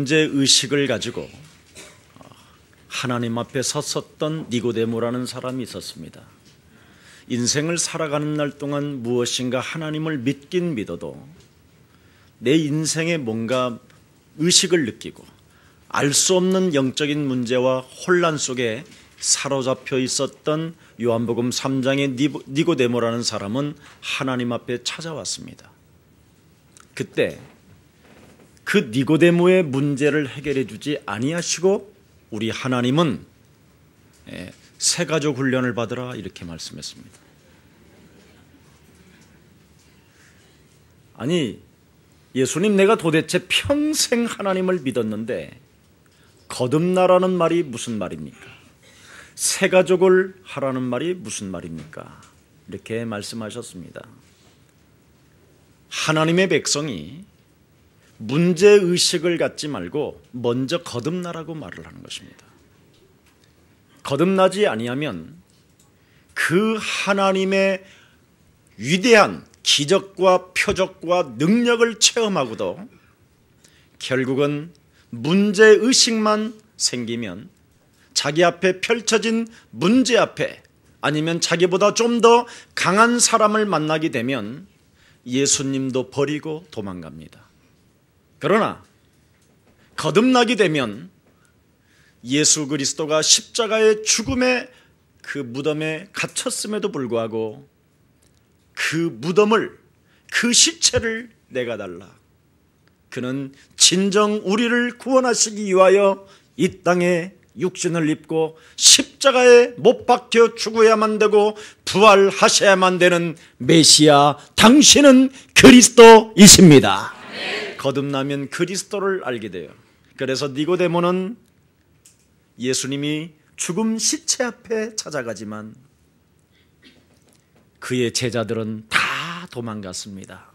문제의식을 가지고 하나님 앞에 섰었던 니고데모라는 사람이 있었습니다. 인생을 살아가는 날 동안 무엇인가 하나님을 믿긴 믿어도 내 인생에 뭔가 의식을 느끼고 알 수 없는 영적인 문제와 혼란 속에 사로잡혀 있었던 요한복음 3장의 니고데모라는 사람은 하나님 앞에 찾아왔습니다. 그때 그 니고데모의 문제를 해결해 주지 아니하시고 우리 하나님은 새가족 훈련을 받으라 이렇게 말씀했습니다. 아니, 예수님, 내가 도대체 평생 하나님을 믿었는데 거듭나라는 말이 무슨 말입니까? 새가족을 하라는 말이 무슨 말입니까? 이렇게 말씀하셨습니다. 하나님의 백성이 문제의식을 갖지 말고 먼저 거듭나라고 말을 하는 것입니다. 거듭나지 아니하면 그 하나님의 위대한 기적과 표적과 능력을 체험하고도 결국은 문제의식만 생기면 자기 앞에 펼쳐진 문제 앞에 아니면 자기보다 좀 더 강한 사람을 만나게 되면 예수님도 버리고 도망갑니다. 그러나 거듭나게 되면 예수 그리스도가 십자가의 죽음의 그 무덤에 갇혔음에도 불구하고 그 무덤을, 그 시체를 내가달라. 그는 진정 우리를 구원하시기 위하여 이 땅에 육신을 입고 십자가에 못 박혀 죽어야만 되고 부활하셔야만 되는 메시아, 당신은 그리스도이십니다. 거듭나면 그리스도를 알게 돼요. 그래서 니고데모는 예수님이 죽음 시체 앞에 찾아가지만 그의 제자들은 다 도망갔습니다.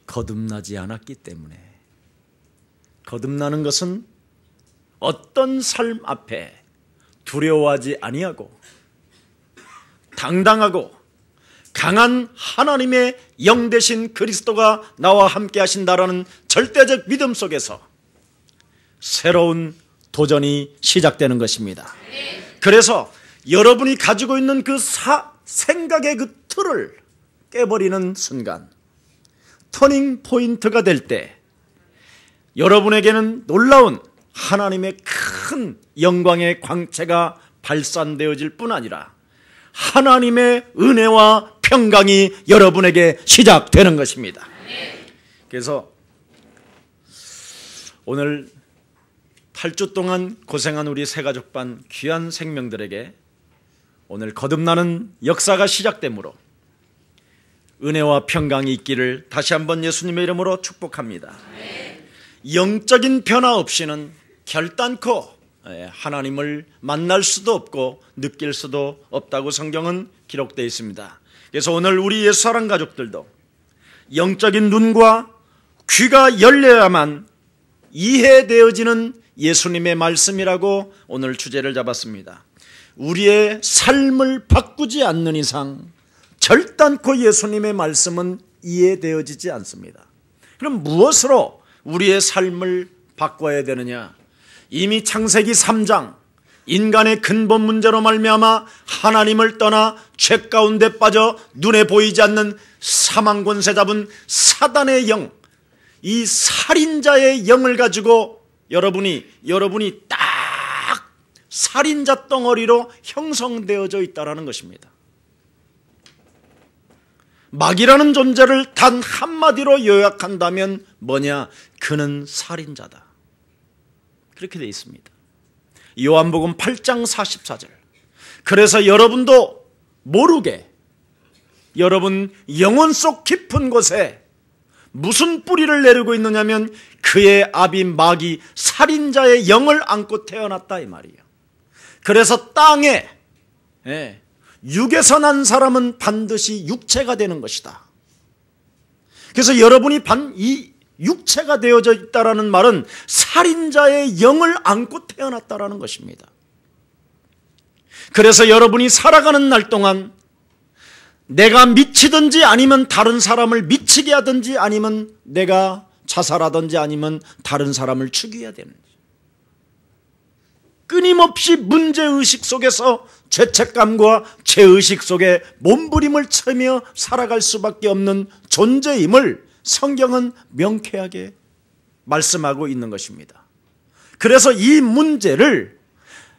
거듭나지 않았기 때문에. 거듭나는 것은 어떤 삶 앞에 두려워하지 아니하고 당당하고 강한 하나님의 영 되신 그리스도가 나와 함께 하신다라는 절대적 믿음 속에서 새로운 도전이 시작되는 것입니다. 그래서 여러분이 가지고 있는 그 생각의 그 틀을 깨버리는 순간, 터닝 포인트가 될 때 여러분에게는 놀라운 하나님의 큰 영광의 광채가 발산되어질 뿐 아니라 하나님의 은혜와 평강이 여러분에게 시작되는 것입니다. 그래서 오늘 8주 동안 고생한 우리 새가족반 귀한 생명들에게 오늘 거듭나는 역사가 시작되므로 은혜와 평강이 있기를 다시 한번 예수님의 이름으로 축복합니다. 영적인 변화 없이는 결단코 하나님을 만날 수도 없고 느낄 수도 없다고 성경은 기록되어 있습니다. 그래서 오늘 우리 예수 사랑 가족들도 영적인 눈과 귀가 열려야만 이해되어지는 예수님의 말씀이라고 오늘 주제를 잡았습니다. 우리의 삶을 바꾸지 않는 이상 결단코 예수님의 말씀은 이해되어지지 않습니다. 그럼 무엇으로 우리의 삶을 바꿔야 되느냐? 이미 창세기 3장 인간의 근본 문제로 말미암아 하나님을 떠나 죄 가운데 빠져 눈에 보이지 않는 사망 권세 잡은 사단의 영, 이 살인자의 영을 가지고 여러분이 딱 살인자 덩어리로 형성되어져 있다는 것입니다. 마귀라는 존재를 단 한마디로 요약한다면 뭐냐? 그는 살인자다. 그렇게 되어 있습니다. 요한복음 8장 44절. 그래서 여러분도 모르게 여러분 영혼 속 깊은 곳에 무슨 뿌리를 내리고 있느냐면 그의 아비 마귀 살인자의 영을 안고 태어났다 이 말이에요. 그래서 땅에 육에서 난 사람은 반드시 육체가 되는 것이다. 그래서 여러분이 이 육체가 되어져 있다라는 말은 살인자의 영을 안고 태어났다라는 것입니다. 그래서 여러분이 살아가는 날 동안 내가 미치든지 아니면 다른 사람을 미치게 하든지 아니면 내가 사살하든지 아니면 다른 사람을 죽여야 되는지, 끊임없이 문제의식 속에서 죄책감과 죄의식 속에 몸부림을 치며 살아갈 수밖에 없는 존재임을 성경은 명쾌하게 말씀하고 있는 것입니다. 그래서 이 문제를,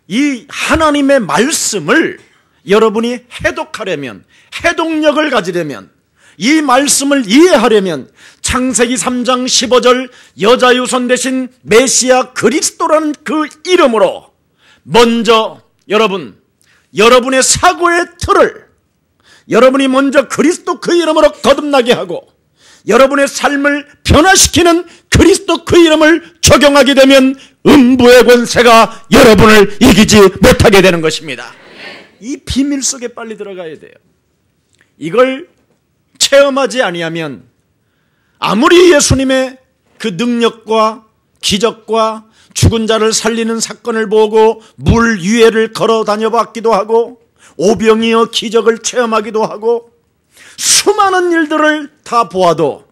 이 하나님의 말씀을 여러분이 해독하려면, 해독력을 가지려면, 이 말씀을 이해하려면 창세기 3장 15절 여자유선 대신 메시아 그리스도라는 그 이름으로 먼저 여러분의 사고의 틀을 여러분이 먼저 그리스도 그 이름으로 거듭나게 하고 여러분의 삶을 변화시키는 그리스도 그 이름을 적용하게 되면 음부의 권세가 여러분을 이기지 못하게 되는 것입니다. 이 비밀 속에 빨리 들어가야 돼요. 이걸 체험하지 아니하면 아무리 예수님의 그 능력과 기적과 죽은 자를 살리는 사건을 보고 물 위에를 걸어 다녀봤기도 하고 오병이어 기적을 체험하기도 하고 수많은 일들을 다 보아도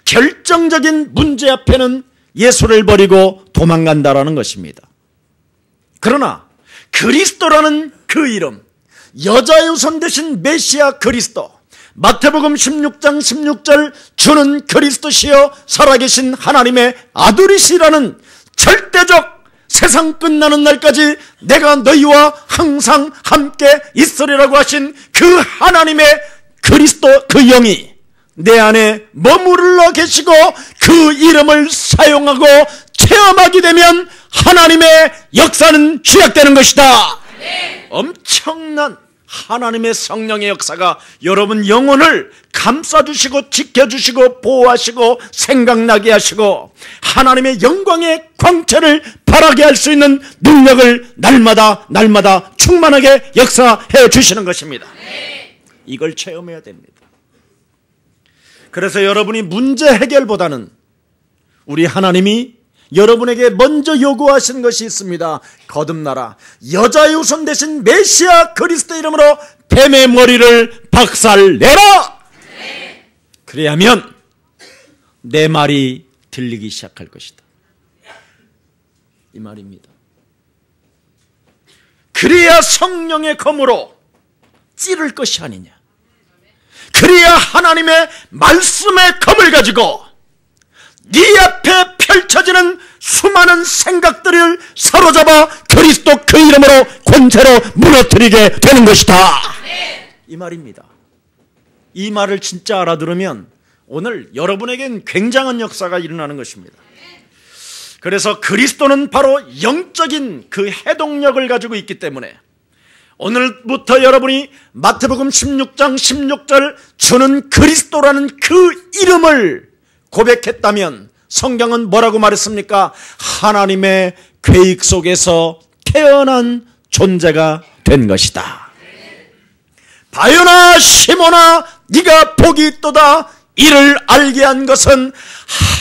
결정적인 문제 앞에는 예수를 버리고 도망간다라는 것입니다. 그러나 그리스도라는 그 이름, 여자유선 대신 메시아 그리스도, 마태복음 16장 16절 주는 그리스도시여 살아계신 하나님의 아들이시라는 절대적 세상 끝나는 날까지 내가 너희와 항상 함께 있으리라고 하신 그 하나님의 그리스도 그 영이 내 안에 머무르러 계시고 그 이름을 사용하고 체험하게 되면 하나님의 역사는 시작되는 것이다. 엄청난 하나님의 성령의 역사가 여러분 영혼을 감싸주시고 지켜주시고 보호하시고 생각나게 하시고 하나님의 영광의 광채를 발하게 할 수 있는 능력을 날마다 충만하게 역사해 주시는 것입니다. 이걸 체험해야 됩니다. 그래서 여러분이 문제 해결보다는 우리 하나님이 여러분에게 먼저 요구하신 것이 있습니다. 거듭나라. 여자유선 대신 메시아 그리스도 이름으로 뱀의 머리를 박살내라. 그래야면 내 말이 들리기 시작할 것이다. 이 말입니다. 그래야 성령의 검으로 찌를 것이 아니냐. 그래야 하나님의 말씀의 검을 가지고 네 앞에 펼쳐지는 수많은 생각들을 사로잡아 그리스도 그 이름으로 권세로 무너뜨리게 되는 것이다. 이 말입니다. 이 말을 진짜 알아들으면 오늘 여러분에겐 굉장한 역사가 일어나는 것입니다. 그래서 그리스도는 바로 영적인 그 해동력을 가지고 있기 때문에 오늘부터 여러분이 마태복음 16장 16절 주는 그리스도라는 그 이름을 고백했다면 성경은 뭐라고 말했습니까? 하나님의 계획 속에서 태어난 존재가 된 것이다. 바요나 시몬아 네가 복이 있도다. 이를 알게 한 것은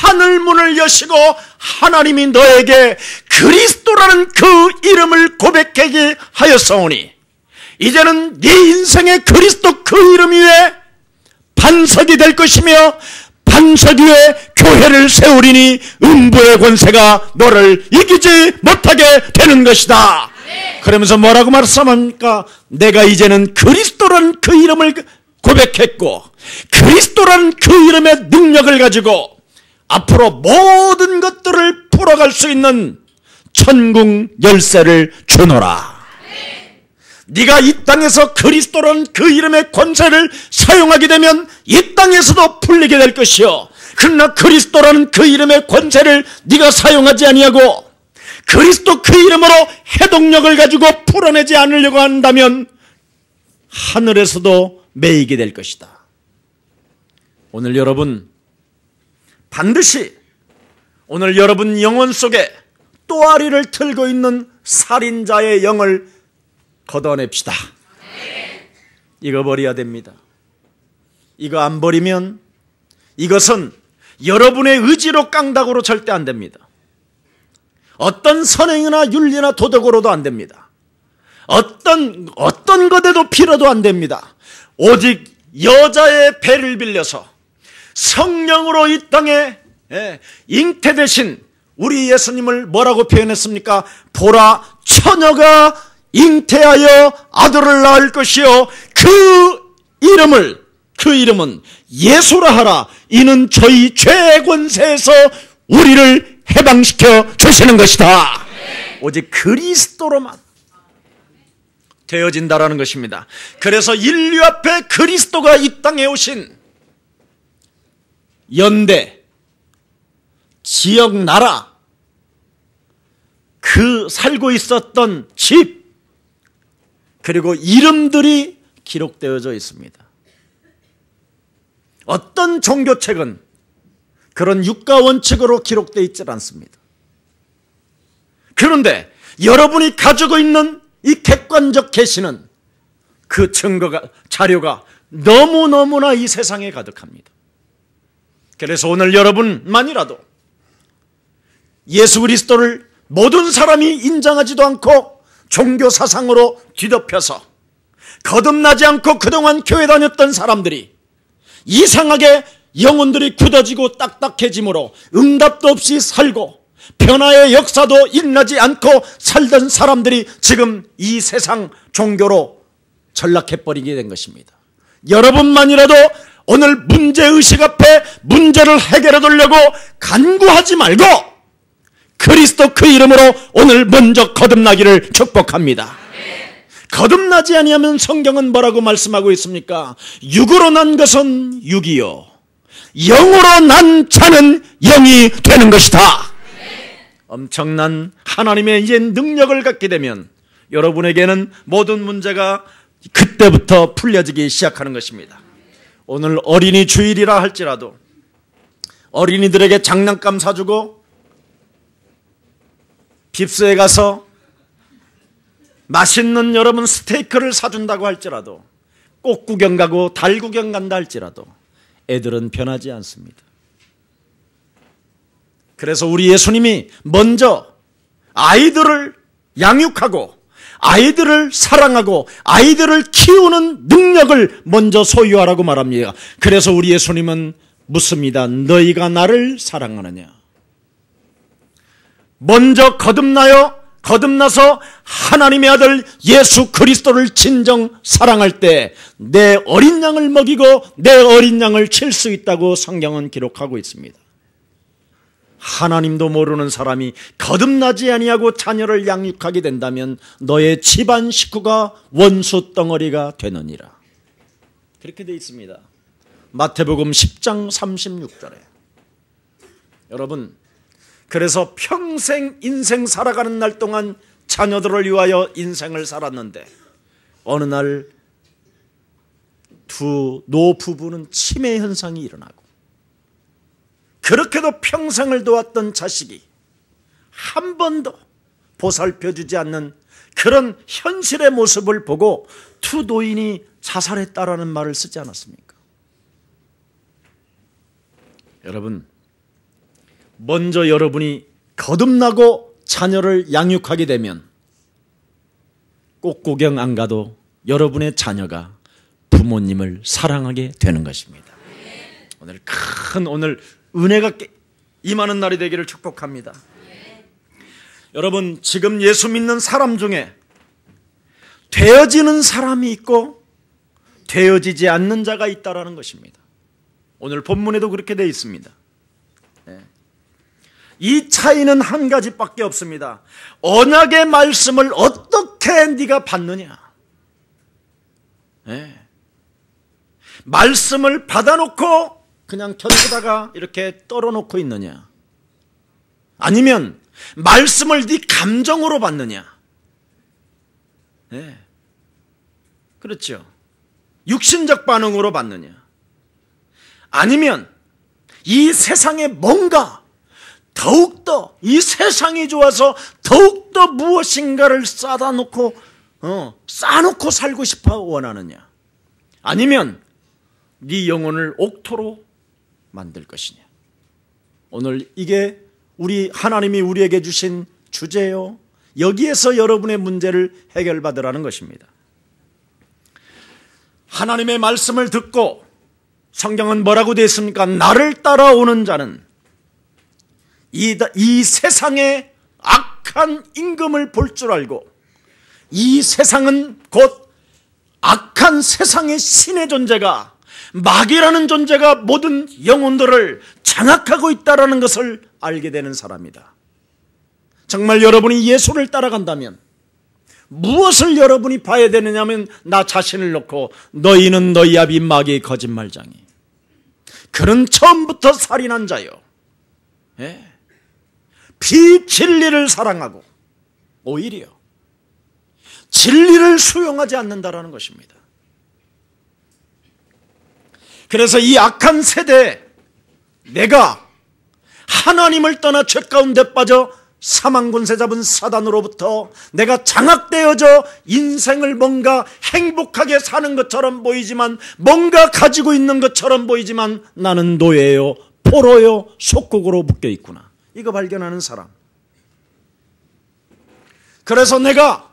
하늘문을 여시고 하나님이 너에게 그리스도라는 그 이름을 고백하게 하였사오니 이제는 네 인생의 그리스도 그 이름 위에 반석이 될 것이며 반석 위에 교회를 세우리니 음부의 권세가 너를 이기지 못하게 되는 것이다. 그러면서 뭐라고 말씀합니까? 내가 이제는 그리스도라는 그 이름을 고백했고 그리스도라는 그 이름의 능력을 가지고 앞으로 모든 것들을 풀어갈 수 있는 천국 열쇠를 주노라. 네가 이 땅에서 그리스도라는 그 이름의 권세를 사용하게 되면 이 땅에서도 풀리게 될 것이요. 그러나 그리스도라는 그 이름의 권세를 네가 사용하지 아니하고 그리스도 그 이름으로 해독력을 가지고 풀어내지 않으려고 한다면 하늘에서도 매이게 될 것이다. 오늘 여러분 반드시 오늘 여러분 영혼 속에 또아리를 틀고 있는 살인자의 영을 걷어냅시다. 이거 버려야 됩니다. 이거 안 버리면 이것은 여러분의 의지로 깡다구로 절대 안 됩니다. 어떤 선행이나 윤리나 도덕으로도 안 됩니다. 어떤 것에도 필요도 안 됩니다. 오직 여자의 배를 빌려서 성령으로 이 땅에 잉태되신 우리 예수님을 뭐라고 표현했습니까? 보라, 처녀가 잉태하여 아들을 낳을 것이요 그 이름은 예수라 하라. 이는 저희 죄의 권세에서 우리를 해방시켜 주시는 것이다. 오직 그리스도로만 되어진다라는 것입니다. 그래서 인류 앞에 그리스도가 이 땅에 오신 연대, 지역, 나라, 그 살고 있었던 집, 그리고 이름들이 기록되어져 있습니다. 어떤 종교책은 그런 육가 원칙으로 기록되어 있지 않습니다. 그런데 여러분이 가지고 있는 이 객관적 계시는 그 증거가, 자료가 너무너무나 이 세상에 가득합니다. 그래서 오늘 여러분만이라도 예수 그리스도를 모든 사람이 인정하지도 않고 종교 사상으로 뒤덮여서 거듭나지 않고 그동안 교회 다녔던 사람들이 이상하게 영혼들이 굳어지고 딱딱해짐으로 응답도 없이 살고 변화의 역사도 일어나지 않고 살던 사람들이 지금 이 세상 종교로 전락해버리게 된 것입니다. 여러분만이라도 오늘 문제의식 앞에 문제를 해결해 두려고 간구하지 말고 그리스도 그 이름으로 오늘 먼저 거듭나기를 축복합니다. 거듭나지 아니하면 성경은 뭐라고 말씀하고 있습니까? 육으로 난 것은 육이요 영으로 난 자는 영이 되는 것이다. 엄청난 하나님의 이제 능력을 갖게 되면 여러분에게는 모든 문제가 그때부터 풀려지기 시작하는 것입니다. 오늘 어린이 주일이라 할지라도 어린이들에게 장난감 사주고 빕스에 가서 맛있는 여러분 스테이크를 사준다고 할지라도 꽃 구경 가고 달 구경 간다 할지라도 애들은 변하지 않습니다. 그래서 우리 예수님이 먼저 아이들을 양육하고 아이들을 사랑하고 아이들을 키우는 능력을 먼저 소유하라고 말합니다. 그래서 우리 예수님은 묻습니다. 너희가 나를 사랑하느냐? 먼저 거듭나서 하나님의 아들 예수 그리스도를 진정 사랑할 때 내 어린 양을 먹이고 내 어린 양을 칠 수 있다고 성경은 기록하고 있습니다. 하나님도 모르는 사람이 거듭나지 아니하고 자녀를 양육하게 된다면 너의 집안 식구가 원수 덩어리가 되느니라. 그렇게 되어 있습니다. 마태복음 10장 36절에. 여러분, 그래서 평생 인생 살아가는 날 동안 자녀들을 위하여 인생을 살았는데 어느 날 두 노부부는 치매 현상이 일어나고 그렇게도 평생을 도왔던 자식이 한 번도 보살펴주지 않는 그런 현실의 모습을 보고 두 노인이 자살했다라는 말을 쓰지 않았습니까? 여러분, 먼저 여러분이 거듭나고 자녀를 양육하게 되면 꽃 구경 안 가도 여러분의 자녀가 부모님을 사랑하게 되는 것입니다. 오늘 은혜가 임하는 날이 되기를 축복합니다. 여러분, 지금 예수 믿는 사람 중에 되어지는 사람이 있고 되어지지 않는 자가 있다라는 것입니다. 오늘 본문에도 그렇게 되어 있습니다. 이 차이는 한 가지밖에 없습니다. 언약의 말씀을 어떻게 네가 받느냐? 말씀을 받아놓고 그냥 견디다가 이렇게 떨어놓고 있느냐? 아니면 말씀을 네 감정으로 받느냐? 그렇죠. 육신적 반응으로 받느냐? 아니면 이 세상에 뭔가 더욱더 이 세상이 좋아서 더욱더 무엇인가를 쌓아놓고 살고 싶어 원하느냐? 아니면 네 영혼을 옥토로 만들 것이냐? 오늘 이게 하나님이 우리에게 주신 주제요. 여기에서 여러분의 문제를 해결받으라는 것입니다. 하나님의 말씀을 듣고 성경은 뭐라고 되어 있습니까? 나를 따라오는 자는 이 세상의 악한 임금을 볼 줄 알고, 이 세상은 곧 악한 세상의 신의 존재가, 마귀라는 존재가 모든 영혼들을 장악하고 있다는 것을 알게 되는 사람이다. 정말 여러분이 예수를 따라간다면 무엇을 여러분이 봐야 되느냐면, 나 자신을 놓고 너희는 너희 아비 마귀의 거짓말장이, 그는 처음부터 살인한 자요, 비진리를 사랑하고 오히려 진리를 수용하지 않는다라는 것입니다. 그래서 이 악한 세대에 내가 하나님을 떠나 죄 가운데 빠져 사망군세 잡은 사단으로부터 내가 장악되어져 인생을 뭔가 행복하게 사는 것처럼 보이지만, 뭔가 가지고 있는 것처럼 보이지만 나는 노예요, 포로요, 속국으로 묶여 있구나, 이거 발견하는 사람. 그래서 내가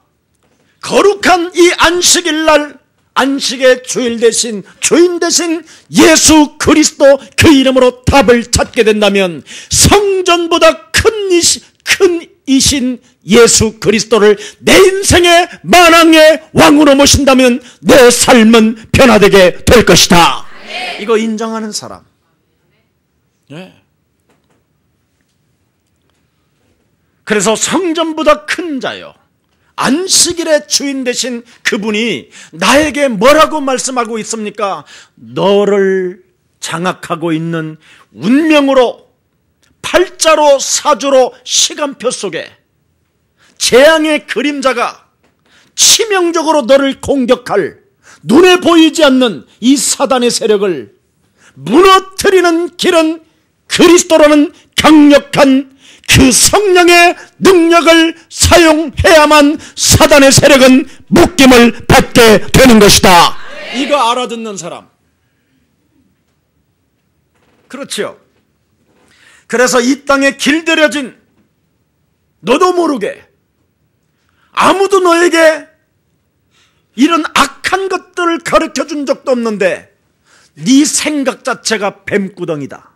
거룩한 이 안식일 날, 안식의 주일 대신, 주인 대신 예수 그리스도 그 이름으로 답을 찾게 된다면, 성전보다 큰 이신 예수 그리스도를 내 인생의 만왕의 왕으로 모신다면 내 삶은 변화되게 될 것이다. 이거 인정하는 사람. 그래서 성전보다 큰 자요, 안식일의 주인 되신 그분이 나에게 뭐라고 말씀하고 있습니까? 너를 장악하고 있는 운명으로, 팔자로, 사주로, 시간표 속에 재앙의 그림자가 치명적으로 너를 공격할, 눈에 보이지 않는 이 사단의 세력을 무너뜨리는 길은 그리스도라는 강력한 그 성령의 능력을 사용해야만 사단의 세력은 묶임을 받게 되는 것이다. 이거 알아듣는 사람. 그렇죠. 그래서 이 땅에 길들여진, 너도 모르게 아무도 너에게 이런 악한 것들을 가르쳐준 적도 없는데 네 생각 자체가 뱀구덩이다.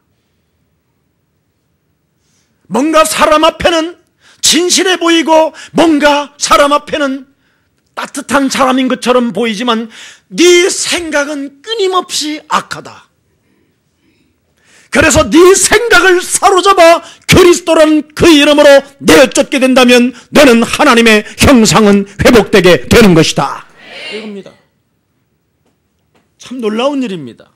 뭔가 사람 앞에는 진실해 보이고, 뭔가 사람 앞에는 따뜻한 사람인 것처럼 보이지만 네 생각은 끊임없이 악하다. 그래서 네 생각을 사로잡아 그리스도라는 그 이름으로 내쫓게 된다면 너는 하나님의 형상은 회복되게 되는 것이다. 이겁니다. 참 놀라운 일입니다.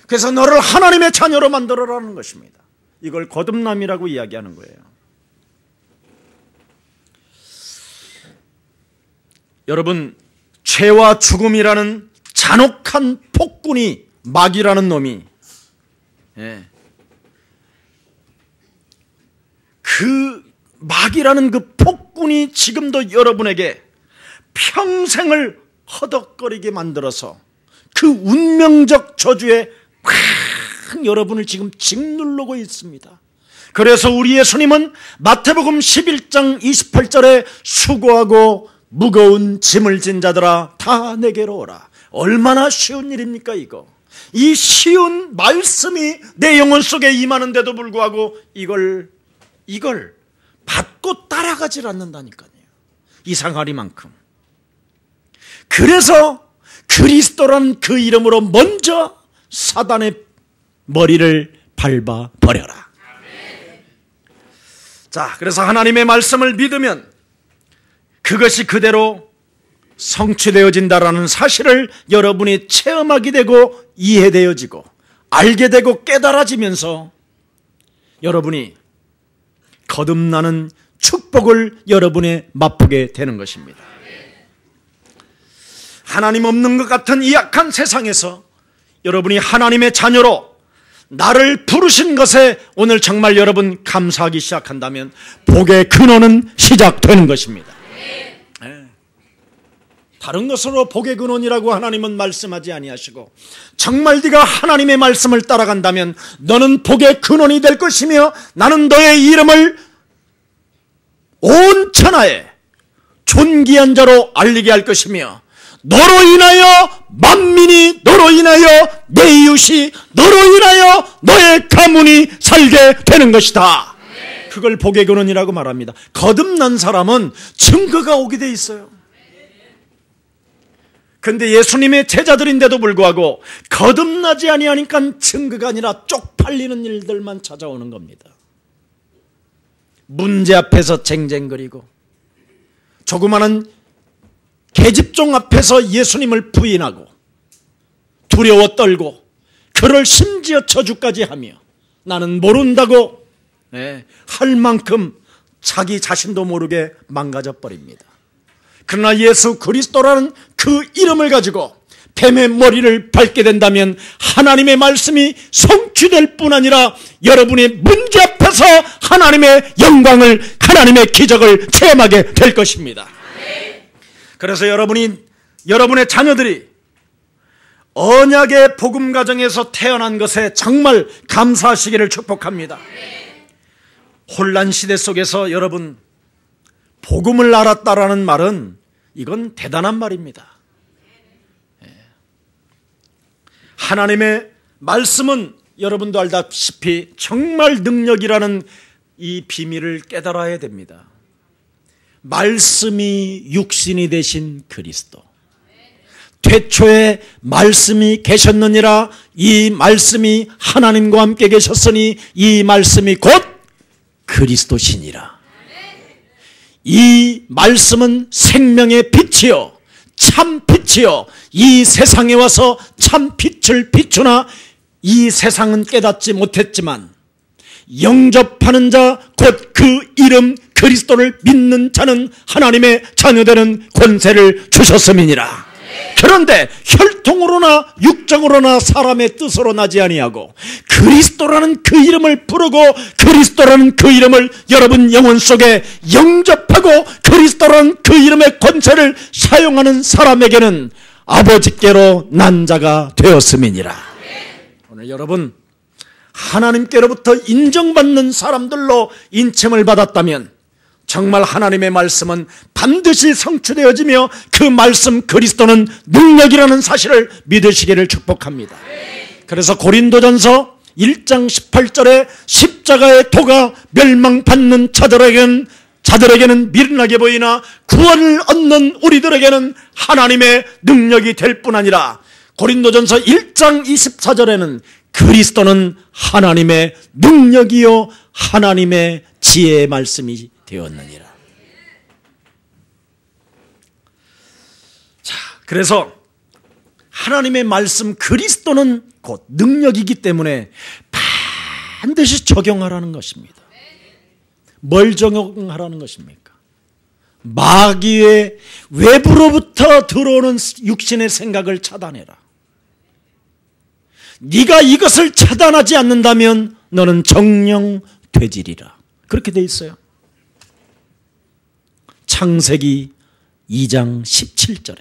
그래서 너를 하나님의 자녀로 만들어라는 것입니다. 이걸 거듭남이라고 이야기하는 거예요. 여러분, 죄와 죽음이라는 잔혹한 폭군이, 마귀라는 놈이, 그 마귀라는 그 폭군이 지금도 여러분에게 평생을 허덕거리게 만들어서 그 운명적 저주에 여러분을 지금 짓누르고 있습니다. 그래서 우리 예수님은 마태복음 11장 28절에 수고하고 무거운 짐을 진 자들아 다 내게로 오라. 얼마나 쉬운 일입니까 이거. 이 쉬운 말씀이 내 영혼 속에 임하는데도 불구하고 이걸 받고 따라가질 않는다니까요. 이상하리만큼. 그래서 그리스도란 그 이름으로 먼저 사단의 머리를 밟아버려라. 자, 그래서 하나님의 말씀을 믿으면 그것이 그대로 성취되어진다라는 사실을 여러분이 체험하게 되고 이해되어지고 알게 되고 깨달아지면서 여러분이 거듭나는 축복을 여러분에 맛보게 되는 것입니다. 하나님 없는 것 같은 이 악한 세상에서 여러분이 하나님의 자녀로 나를 부르신 것에 오늘 정말 여러분 감사하기 시작한다면 복의 근원은 시작되는 것입니다. 다른 것으로 복의 근원이라고 하나님은 말씀하지 아니하시고 정말 네가 하나님의 말씀을 따라간다면 너는 복의 근원이 될 것이며 나는 너의 이름을 온 천하에 존귀한 자로 알리게 할 것이며 너로 인하여 만민이, 너로 인하여 내 이웃이, 너로 인하여 너의 가문이 살게 되는 것이다. 그걸 복의 근원이라고 말합니다. 거듭난 사람은 증거가 오게 돼 있어요. 근데 예수님의 제자들인데도 불구하고 거듭나지 아니하니까 증거가 아니라 쪽팔리는 일들만 찾아오는 겁니다. 문제 앞에서 쟁쟁거리고 조그마한 계집종 앞에서 예수님을 부인하고 두려워 떨고 그를 심지어 저주까지 하며 나는 모른다고 할 만큼 자기 자신도 모르게 망가져 버립니다. 그러나 예수 그리스도라는 그 이름을 가지고 뱀의 머리를 밟게 된다면 하나님의 말씀이 성취될 뿐 아니라 여러분의 문제 앞에서 하나님의 영광을, 하나님의 기적을 체험하게 될 것입니다. 그래서 여러분의 자녀들이 언약의 복음 가정에서 태어난 것에 정말 감사하시기를 축복합니다. 혼란 시대 속에서 여러분 복음을 알았다라는 말은 이건 대단한 말입니다. 하나님의 말씀은 여러분도 알다시피 정말 능력이라는 이 비밀을 깨달아야 됩니다. 말씀이 육신이 되신 그리스도, 태초에 말씀이 계셨느니라. 이 말씀이 하나님과 함께 계셨으니 이 말씀이 곧 그리스도시니라. 이 말씀은 생명의 빛이요 참 빛이요 이 세상에 와서 참 빛을 비추나 이 세상은 깨닫지 못했지만 영접하는 자 곧 그 이름 그리스도를 믿는 자는 하나님의 자녀되는 권세를 주셨음이니라. 그런데 혈통으로나 육정으로나 사람의 뜻으로 나지 아니하고 그리스도라는 그 이름을 부르고 그리스도라는 그 이름을 여러분 영혼 속에 영접하고 그리스도라는 그 이름의 권세를 사용하는 사람에게는 아버지께로 난 자가 되었음이니라. 오늘 여러분 하나님께로부터 인정받는 사람들로 인칭을 받았다면 정말 하나님의 말씀은 반드시 성취되어지며 그 말씀 그리스도는 능력이라는 사실을 믿으시기를 축복합니다. 그래서 고린도전서 1장 18절에 십자가의 도가 멸망받는 자들에게는 미련하게 보이나 구원을 얻는 우리들에게는 하나님의 능력이 될 뿐 아니라 고린도전서 1장 24절에는 그리스도는 하나님의 능력이요 하나님의 지혜의 말씀이 되었느니라. 자, 그래서 하나님의 말씀 그리스도는 곧 능력이기 때문에 반드시 적용하라는 것입니다. 뭘 적용하라는 것입니까? 마귀의 외부로부터 들어오는 육신의 생각을 차단해라. 네가 이것을 차단하지 않는다면 너는 정령 되지리라. 그렇게 돼 있어요. 창세기 2장 17절에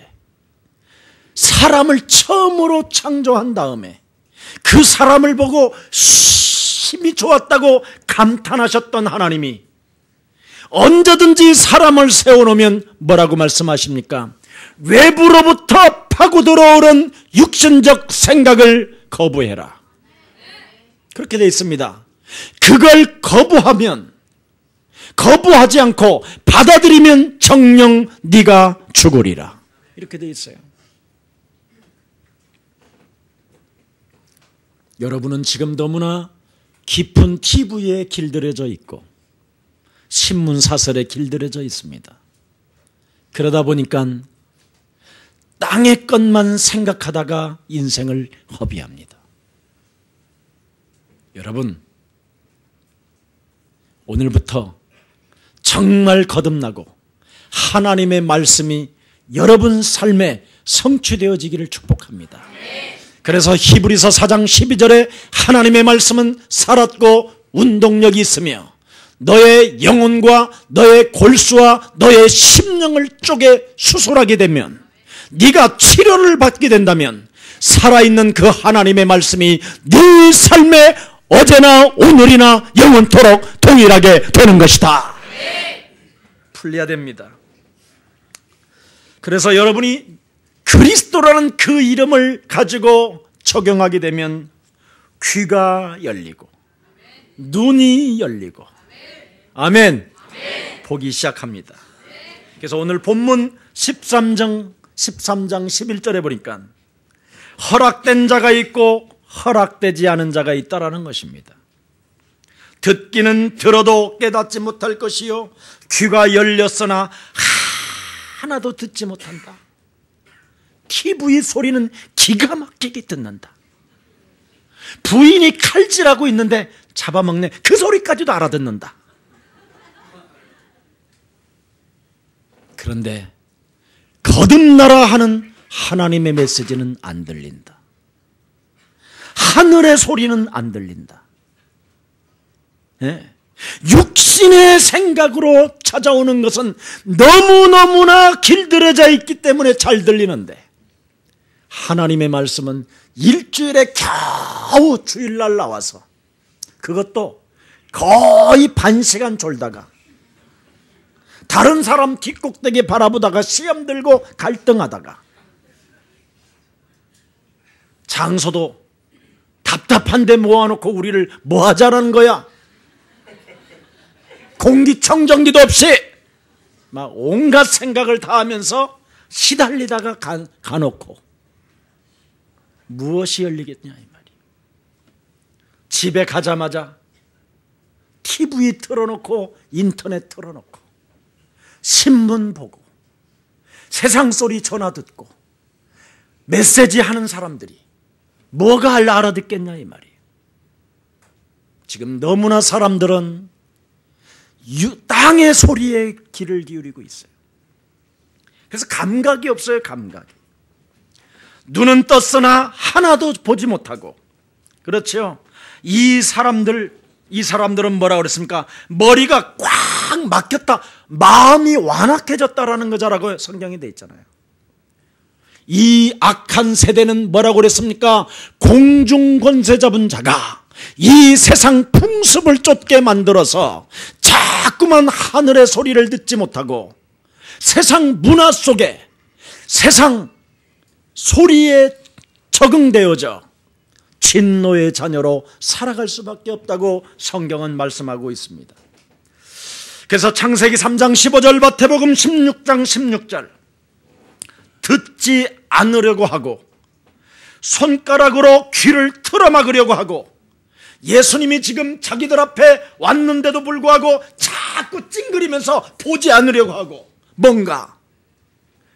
사람을 처음으로 창조한 다음에 그 사람을 보고 힘이 좋았다고 감탄하셨던 하나님이 언제든지 사람을 세워놓으면 뭐라고 말씀하십니까? 외부로부터 파고 들어오는 육신적 생각을 거부해라. 그렇게 되어 있습니다. 그걸 거부하지 않고 받아들이면 정녕 네가 죽으리라. 이렇게 되어 있어요. 여러분은 지금 너무나 깊은 TV에 길들여져 있고 신문사설에 길들여져 있습니다. 그러다 보니까 땅의 것만 생각하다가 인생을 허비합니다. 여러분, 오늘부터 정말 거듭나고 하나님의 말씀이 여러분 삶에 성취되어지기를 축복합니다. 그래서 히브리서 4장 12절에 하나님의 말씀은 살았고 운동력이 있으며 너의 영혼과 너의 골수와 너의 심령을 쪼개 수술하게 되면 네가 치료를 받게 된다면 살아있는 그 하나님의 말씀이 네 삶에 어제나 오늘이나 영원토록 동일하게 되는 것이다. 풀려야 됩니다. 그래서 여러분이 그리스도라는 그 이름을 가지고 적용하게 되면 귀가 열리고 눈이 열리고 아멘, 보기 시작합니다. 그래서 오늘 본문 13장 11절에 보니까 허락된 자가 있고 허락되지 않은 자가 있다라는 것입니다. 듣기는 들어도 깨닫지 못할 것이요 귀가 열렸으나 하나도 듣지 못한다. TV 소리는 기가 막히게 듣는다. 부인이 칼질하고 있는데 잡아먹네. 그 소리까지도 알아듣는다. 그런데 거듭나라 하는 하나님의 메시지는 안 들린다. 하늘의 소리는 안 들린다. 네. 육신의 생각으로 찾아오는 것은 너무너무나 길들여져 있기 때문에 잘 들리는데 하나님의 말씀은 일주일에 겨우 주일날 나와서 그것도 거의 반 시간 졸다가 다른 사람 뒷꼭대기 바라보다가 시험 들고 갈등하다가 장소도 답답한데 모아놓고 우리를 뭐 하자라는 거야? 공기청정기도 없이 막 온갖 생각을 다 하면서 시달리다가 가놓고 무엇이 열리겠냐 이 말이에요. 집에 가자마자 TV 틀어놓고 인터넷 틀어놓고 신문 보고 세상 소리 전화 듣고 메시지 하는 사람들이 뭐가 알아듣겠냐 이 말이에요. 지금 너무나 사람들은 땅의 소리에 귀를 기울이고 있어요. 그래서 감각이 없어요. 감각이. 눈은 떴으나 하나도 보지 못하고. 그렇죠. 이 사람들은 뭐라고 그랬습니까? 머리가 꽉 막혔다. 마음이 완악해졌다라는 거자라고 성경에 돼 있잖아요. 이 악한 세대는 뭐라고 그랬습니까? 공중권세 잡은 자가 이 세상 풍습을 쫓게 만들어서 자꾸만 하늘의 소리를 듣지 못하고 세상 문화 속에 세상 소리에 적응되어져 진노의 자녀로 살아갈 수밖에 없다고 성경은 말씀하고 있습니다. 그래서 창세기 3장 15절, 마태복음 16장 16절, 듣지 않으려고 하고 손가락으로 귀를 틀어막으려고 하고 예수님이 지금 자기들 앞에 왔는데도 불구하고 자꾸 찡그리면서 보지 않으려고 하고 뭔가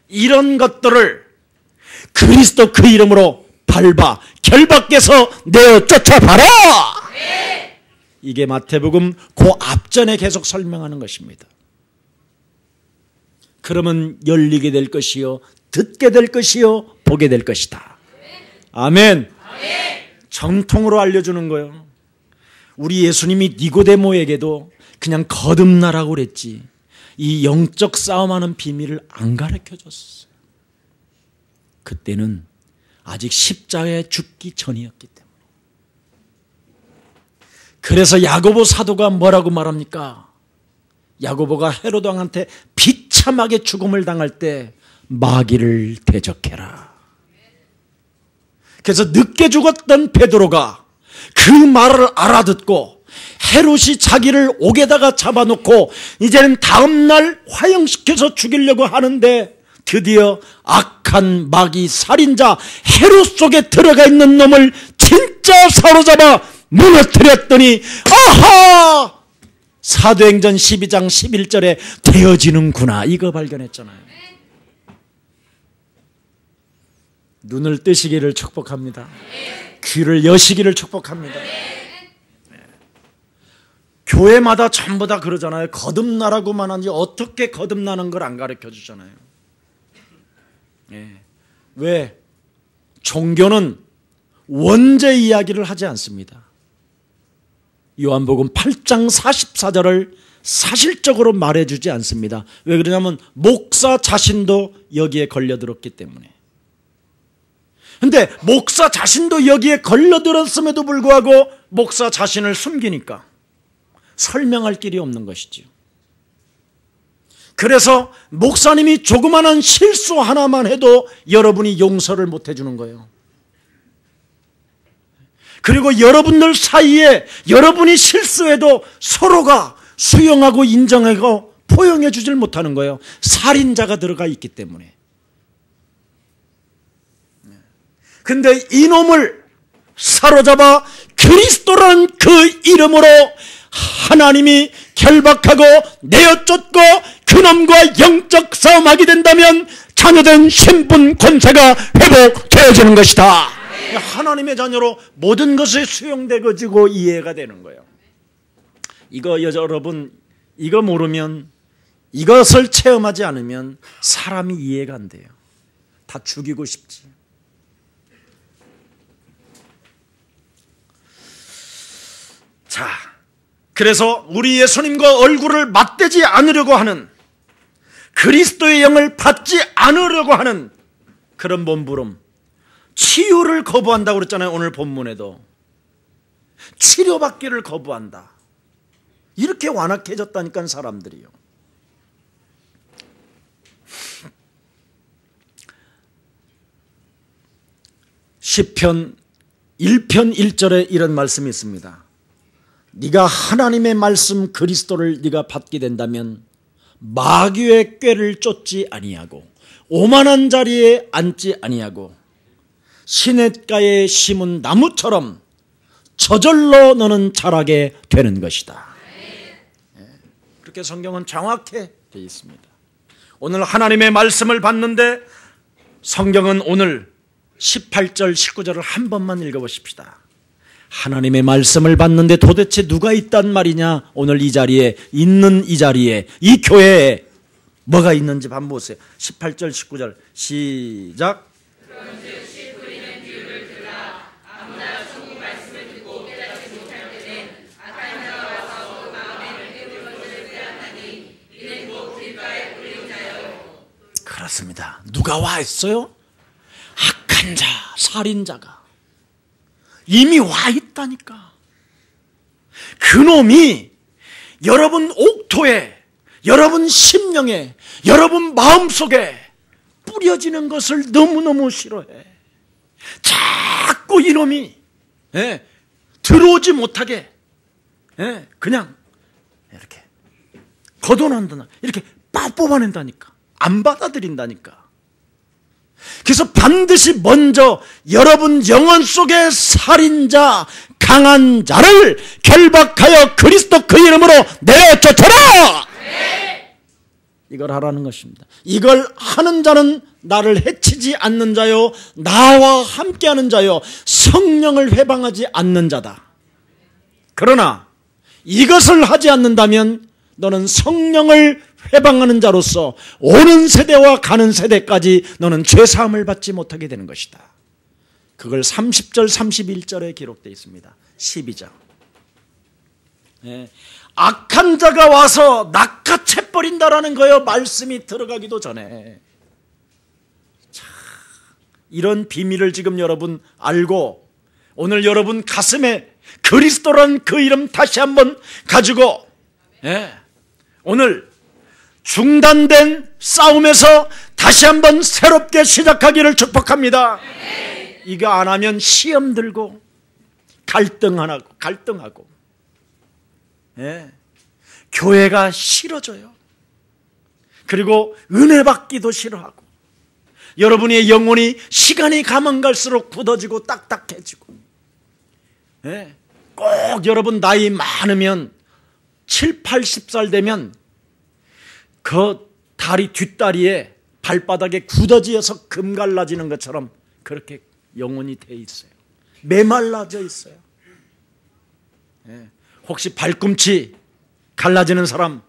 이런 것들을 그리스도 그 이름으로 밟아 결박해서 내어 쫓아봐라. 이게 마태복음 그 앞전에 계속 설명하는 것입니다. 그러면 열리게 될 것이요 듣게 될 것이요 보게 될 것이다. 아멘. 정통으로 알려주는 거예요. 우리 예수님이 니고데모에게도 그냥 거듭나라고 그랬지 이 영적 싸움하는 비밀을 안 가르쳐줬어요. 그때는 아직 십자가에 죽기 전이었기 때문에. 그래서 야고보 사도가 뭐라고 말합니까? 야고보가 헤로드 왕한테 비참하게 죽음을 당할 때 마귀를 대적해라. 그래서 늦게 죽었던 베드로가 그 말을 알아듣고 헤롯이 자기를 옥에다가 잡아놓고 이제는 다음날 화형시켜서 죽이려고 하는데 드디어 악한 마귀 살인자 헤롯 속에 들어가 있는 놈을 진짜 사로잡아 무너뜨렸더니 아하! 사도행전 12장 11절에 되어지는구나 이거 발견했잖아요. 눈을 뜨시기를 축복합니다. 귀를 여시기를 축복합니다. 교회마다 전부 다 그러잖아요. 거듭나라고만 하지 어떻게 거듭나는 걸 안 가르쳐 주잖아요. 왜? 종교는 원죄 이야기를 하지 않습니다. 요한복음 8장 44절을 사실적으로 말해주지 않습니다. 왜 그러냐면 목사 자신도 여기에 걸려들었기 때문에. 근데 목사 자신도 여기에 걸려들었음에도 불구하고 목사 자신을 숨기니까 설명할 길이 없는 것이지요. 그래서 목사님이 조그마한 실수 하나만 해도 여러분이 용서를 못 해주는 거예요. 그리고 여러분들 사이에 여러분이 실수해도 서로가 수용하고 인정하고 포용해 주질 못하는 거예요. 살인자가 들어가 있기 때문에. 근데 이놈을 사로잡아 그리스도라는 그 이름으로 하나님이 결박하고 내어쫓고 그놈과 영적 싸움하게 된다면 자녀된 신분 권세가 회복되어지는 것이다. 하나님의 자녀로 모든 것이 수용되어지고 이해가 되는 거예요. 이거 여러분, 이거 모르면, 이것을 체험하지 않으면 사람이 이해가 안 돼요. 다 죽이고 싶지. 자, 그래서 우리 예수님과 얼굴을 맞대지 않으려고 하는, 그리스도의 영을 받지 않으려고 하는 그런 몸부림, 치유를 거부한다고 그랬잖아요. 오늘 본문에도 치료받기를 거부한다. 이렇게 완악해졌다니까 사람들이요. 시편 1편 1절에 이런 말씀이 있습니다. 네가 하나님의 말씀 그리스도를 네가 받게 된다면 마귀의 꾀를 쫓지 아니하고 오만한 자리에 앉지 아니하고 시냇가에 심은 나무처럼 저절로 너는 자라게 되는 것이다. 그렇게 성경은 정확해 되어 있습니다. 오늘 하나님의 말씀을 받는데 성경은 오늘 18절 19절을 한 번만 읽어보십시다. 하나님의 말씀을 받는데 도대체 누가 있단 말이냐. 오늘 이 자리에 있는 이 자리에 이 교회에 뭐가 있는지 한번 보세요. 18절 19절 시작. 그렇습니다. 누가 와 있어요? 악한 자, 살인자가 이미 와 있다니까. 그놈이 여러분 옥토에, 여러분 심령에, 여러분 마음속에 뿌려지는 것을 너무너무 싫어해. 자꾸 이놈이 들어오지 못하게 그냥 이렇게 걷어낸다, 이렇게 뽑아낸다니까. 안 받아들인다니까. 그래서 반드시 먼저 여러분 영혼 속의 살인자, 강한 자를 결박하여 그리스도 그 이름으로 내쫓아라! 이걸 하라는 것입니다. 이걸 하는 자는 나를 해치지 않는 자요, 나와 함께하는 자요, 성령을 회방하지 않는 자다. 그러나 이것을 하지 않는다면 너는 성령을 회방하는 자로서 오는 세대와 가는 세대까지 너는 죄사함을 받지 못하게 되는 것이다. 그걸 30절 31절에 기록되어 있습니다. 12장. 악한 자가 와서 낚아채버린다라는 거예요. 말씀이 들어가기도 전에. 자, 이런 비밀을 지금 여러분 알고 오늘 여러분 가슴에 그리스도란 그 이름 다시 한번 가지고 오늘 중단된 싸움에서 다시 한번 새롭게 시작하기를 축복합니다. 이거 안 하면 시험 들고 갈등하고 교회가 싫어져요. 그리고 은혜 받기도 싫어하고 여러분의 영혼이 시간이 가면 갈수록 굳어지고 딱딱해지고 꼭 여러분 나이 많으면 7, 80살 되면 그 다리 뒷다리에 발바닥에 굳어지어서 금 갈라지는 것처럼 그렇게 영혼이 돼 있어요. 메말라져 있어요. 혹시 발꿈치 갈라지는 사람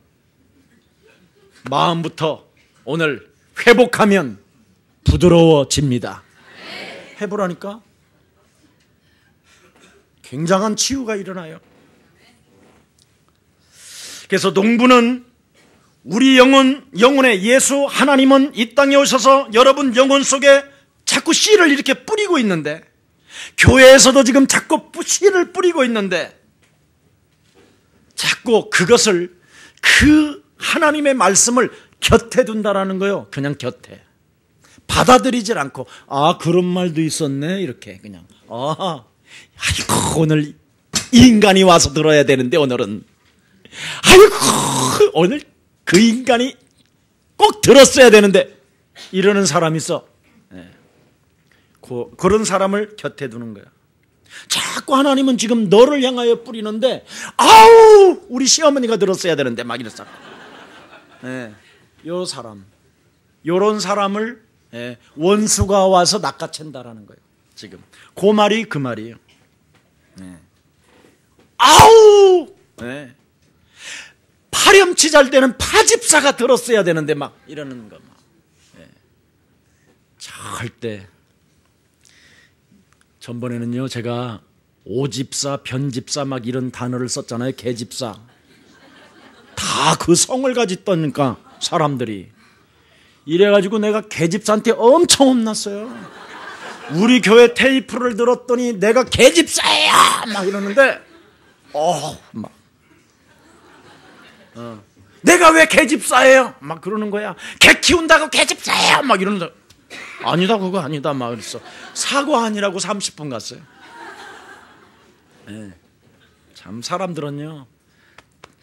마음부터 오늘 회복하면 부드러워집니다. 해보라니까. 굉장한 치유가 일어나요. 그래서 농부는 우리 영혼의 예수 하나님은 이 땅에 오셔서 여러분 영혼 속에 자꾸 씨를 이렇게 뿌리고 있는데, 교회에서도 지금 자꾸 씨를 뿌리고 있는데, 자꾸 그것을 그 하나님의 말씀을 곁에 둔다라는 거요. 그냥 곁에. 받아들이질 않고, 아, 그런 말도 있었네. 이렇게 그냥. 아이고, 오늘 이 인간이 와서 들어야 되는데, 오늘은. 아이고, 오늘 그 인간이 꼭 들었어야 되는데, 이러는 사람이 있어. 네. 그런 사람을 곁에 두는 거야. 자꾸 하나님은 지금 너를 향하여 뿌리는데, 아우, 우리 시어머니가 들었어야 되는데, 막 이랬어. 네. 요 사람, 요런 사람을 원수가 와서 낚아챈다라는 거예요. 지금 그 말이 그 말이에요. 네. 아우, 네. 파렴치 잘 되는 파집사가 들었어야 되는데 막 이러는 거. 네. 절대. 전번에는요, 제가 오집사, 변집사 막 이런 단어를 썼잖아요. 개집사. 다 그 성을 가졌다니까 사람들이. 이래가지고 내가 개집사한테 엄청 혼났어요. 우리 교회 테이프를 들었더니 내가 개집사예요 막 이러는데, 막 내가 왜 개집사예요 막 그러는 거야. 개 키운다고 개집사예요 막 이러는데, 아니다, 그거 아니다 막 그랬어. 사과하니라고 30분 갔어요. 네. 참 사람들은요,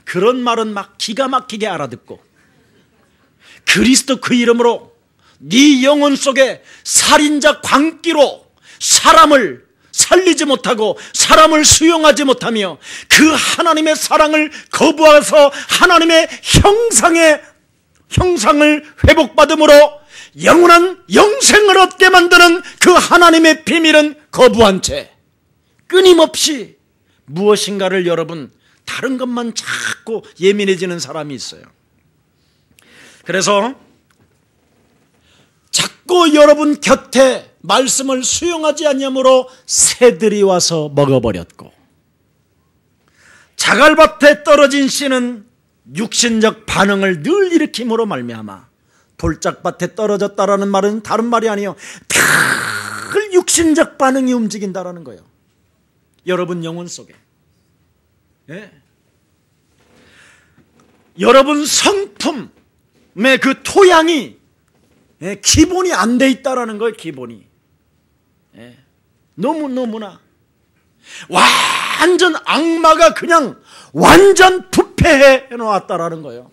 그런 말은 막 기가 막히게 알아듣고, 그리스도 그 이름으로 네 영혼 속에 살인자 광기로 사람을 살리지 못하고 사람을 수용하지 못하며 그 하나님의 사랑을 거부해서 하나님의 형상을 회복받음으로 영원한 영생을 얻게 만드는 그 하나님의 비밀은 거부한 채 끊임없이 무엇인가를 여러분 다른 것만 자꾸 예민해지는 사람이 있어요. 그래서 자꾸 여러분 곁에 말씀을 수용하지 않으므로 새들이 와서 먹어버렸고, 자갈밭에 떨어진 씨는 육신적 반응을 늘 일으킴으로 말미암아, 돌짝밭에 떨어졌다라는 말은 다른 말이 아니에요. 늘 육신적 반응이 움직인다라는 거예요. 여러분 영혼 속에. 예. 여러분 성품의 그 토양이 기본이 안 돼 있다라는 거예요. 기본이. 너무나 완전 악마가 그냥 완전 부패해 놓았다라는 거예요.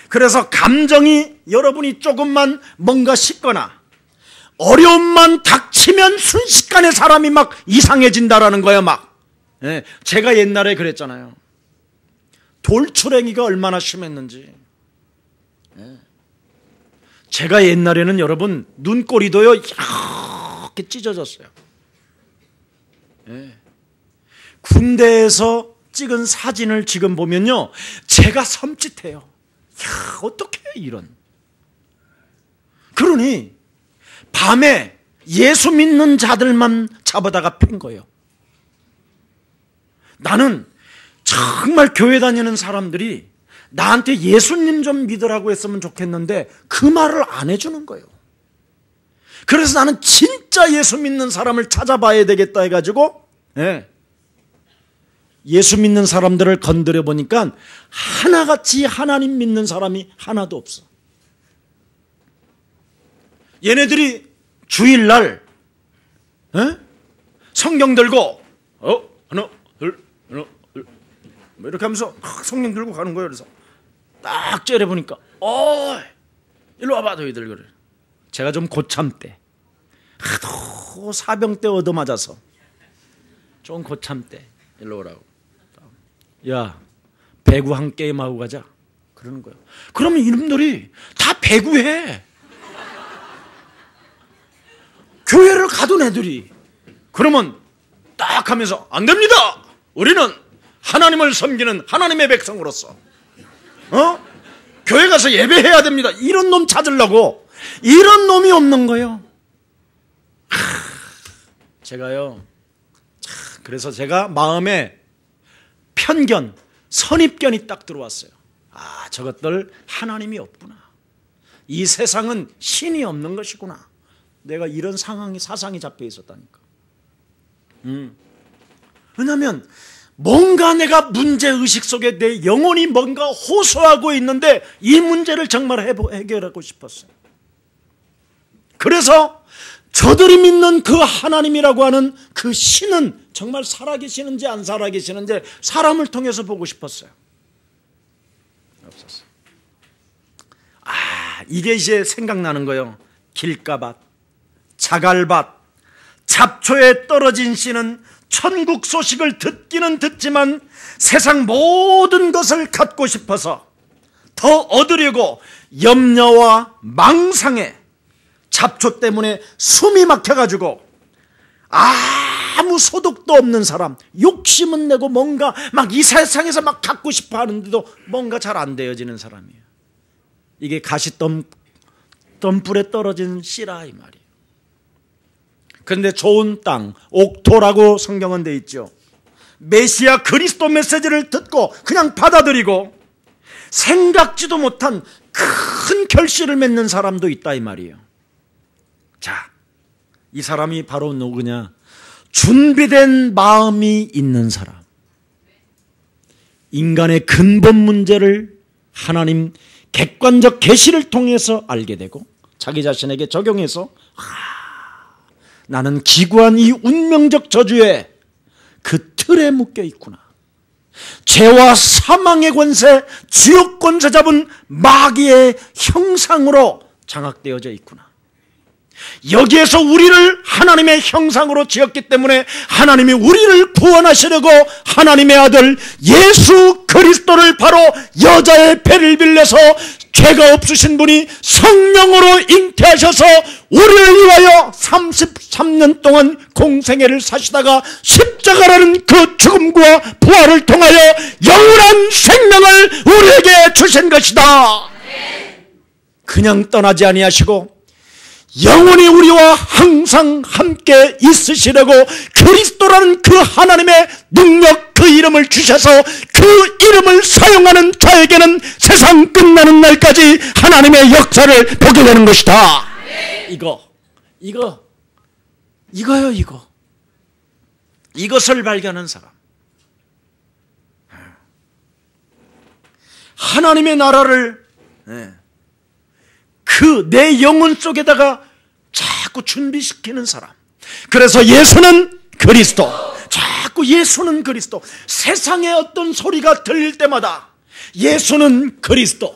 그래서 감정이 여러분이 조금만 뭔가 식거나 어려움만 닥치면 순식간에 사람이 막 이상해진다라는 거예요. 막. 제가 옛날에 그랬잖아요. 돌출행위가 얼마나 심했는지. 제가 옛날에는 여러분 눈꼬리도요 이렇게 찢어졌어요. 군대에서 찍은 사진을 지금 보면요, 제가 섬찟해요. 야, 어떻게 이런. 그러니 밤에 예수 믿는 자들만 잡아다가 팬 거예요. 나는 정말 교회 다니는 사람들이 나한테 예수님 좀 믿으라고 했으면 좋겠는데 그 말을 안 해주는 거예요. 그래서 나는 진짜 예수 믿는 사람을 찾아봐야 되겠다 해가지고 예수 믿는 사람들을 건드려 보니까 하나같이 하나님 믿는 사람이 하나도 없어. 얘네들이 주일날 성경 들고 하나 둘 뭐 이렇게 하면서 성경 들고 가는 거예요. 그래서 딱 째려보니까 일로 와봐 너희들. 그래. 제가 좀 고참때 하도 사병 때 얻어맞아서 좀 고참때 일로 오라고. 야, 배구 한 게임 하고 가자 그러는 거예요. 그러면 이놈들이 다 배구해. 교회를 가던 애들이. 그러면 딱 하면서 안 됩니다. 우리는 하나님을 섬기는 하나님의 백성으로서 교회 가서 예배해야 됩니다. 이런 놈 찾으려고. 이런 놈이 없는 거예요. 제가요, 그래서 제가 마음에 편견, 선입견이 딱 들어왔어요. 저것들 하나님이 없구나. 이 세상은 신이 없는 것이구나. 내가 이런 사상이 잡혀 있었다니까. 왜냐하면 뭔가 내가 문제의식 속에 내 영혼이 뭔가 호소하고 있는데 이 문제를 정말 해결하고 싶었어요. 그래서 저들이 믿는 그 하나님이라고 하는 그 신은 정말 살아계시는지 안 살아계시는지 사람을 통해서 보고 싶었어요. 없었어요. 이게 이제 생각나는 거예요. 길가밭, 자갈밭, 잡초에 떨어진 씨는 천국 소식을 듣기는 듣지만 세상 모든 것을 갖고 싶어서 더 얻으려고 염려와 망상에 잡초 때문에 숨이 막혀가지고 아무 소득도 없는 사람, 욕심은 내고 뭔가 막 이 세상에서 막 갖고 싶어 하는데도 뭔가 잘 안 되어지는 사람이에요. 이게 가시덤불에 떨어진 씨라 이 말이에요. 그런데 좋은 땅, 옥토라고 성경은 돼 있죠. 메시아 그리스도 메시지를 듣고 그냥 받아들이고 생각지도 못한 큰 결실을 맺는 사람도 있다 이 말이에요. 자, 이 사람이 바로 누구냐? 준비된 마음이 있는 사람. 인간의 근본 문제를 하나님 객관적 계시를 통해서 알게 되고 자기 자신에게 적용해서 나는 기구한 이 운명적 저주에 그 틀에 묶여 있구나. 죄와 사망의 권세, 지옥 권세 잡은 마귀의 형상으로 장악되어져 있구나. 여기에서 우리를 하나님의 형상으로 지었기 때문에 하나님이 우리를 구원하시려고 하나님의 아들 예수 그리스도를 바로 여자의 배를 빌려서 죄가 없으신 분이 성령으로 잉태하셔서 우리를 위하여 33년 동안 공생애를 사시다가 십자가라는 그 죽음과 부활을 통하여 영원한 생명을 우리에게 주신 것이다. 그냥 떠나지 아니하시고 영원히 우리와 항상 함께 있으시려고 그리스도라는 그 하나님의 능력, 그 이름을 주셔서 그 이름을 사용하는 자에게는 세상 끝나는 날까지 하나님의 역사를 보게 되는 것이다. 이거요. 이것을 발견한 사람. 하나님의 나라를 그 내 영혼 속에다가 자꾸 준비시키는 사람. 그래서 예수는 그리스도, 자꾸 예수는 그리스도. 세상에 어떤 소리가 들릴 때마다 예수는 그리스도,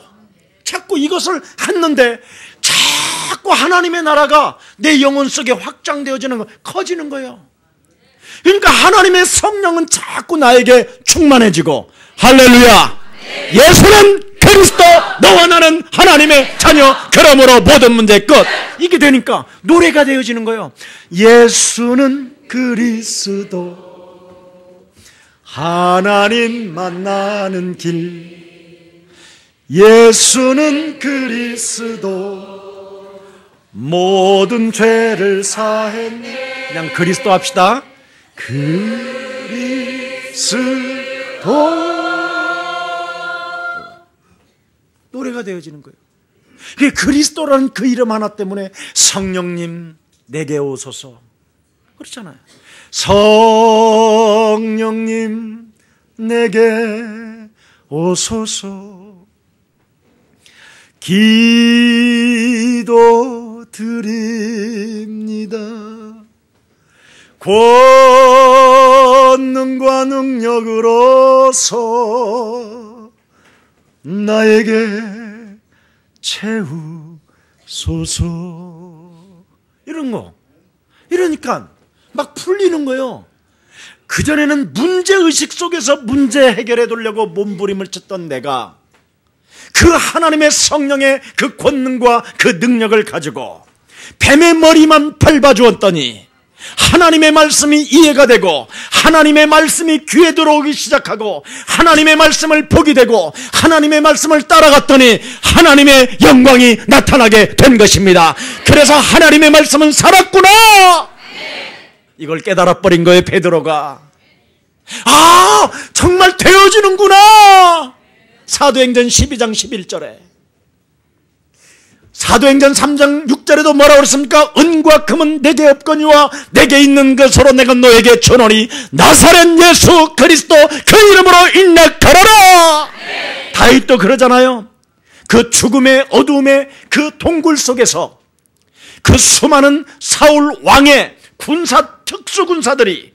자꾸 이것을 했는데 자꾸 하나님의 나라가 내 영혼 속에 확장되어지는 거, 커지는 거예요. 그러니까 하나님의 성령은 자꾸 나에게 충만해지고, 할렐루야, 예수는 그리스도, 너와 나는 하나님의 자녀, 그러므로 모든 문제 끝. 이게 되니까 노래가 되어지는 거예요. 예수는 그리스도, 하나님 만나는 길. 예수는 그리스도, 모든 죄를 사했네. 그냥 그리스도 합시다. 그리스도. 노래가 되어지는 거예요. 그리스도라는 그 이름 하나 때문에 성령님 내게 오소서 그렇잖아요. 성령님 내게 오소서 기도 드립니다. 권능과 능력으로서 나에게 채우소서. 이런 거. 이러니까 막 풀리는 거예요. 그전에는 문제의식 속에서 문제 해결해 두려고 몸부림을 쳤던 내가 그 하나님의 성령의 그 권능과 그 능력을 가지고 뱀의 머리만 밟아주었더니 하나님의 말씀이 이해가 되고 하나님의 말씀이 귀에 들어오기 시작하고 하나님의 말씀을 보게 되고 하나님의 말씀을 따라갔더니 하나님의 영광이 나타나게 된 것입니다. 그래서 하나님의 말씀은 살았구나, 이걸 깨달아버린 거예요. 베드로가 정말 되어지는구나. 사도행전 12장 11절에 사도행전 3장 6절에도 뭐라고 그랬습니까? 은과 금은 내게 없거니와 내게 있는 것으로 내가 너에게 주노니 나사렛 예수 그리스도 그 이름으로 인내하라. 다윗도 그러잖아요. 그 죽음의 어두움의 그 동굴 속에서 그 수많은 사울 왕의 특수군사들이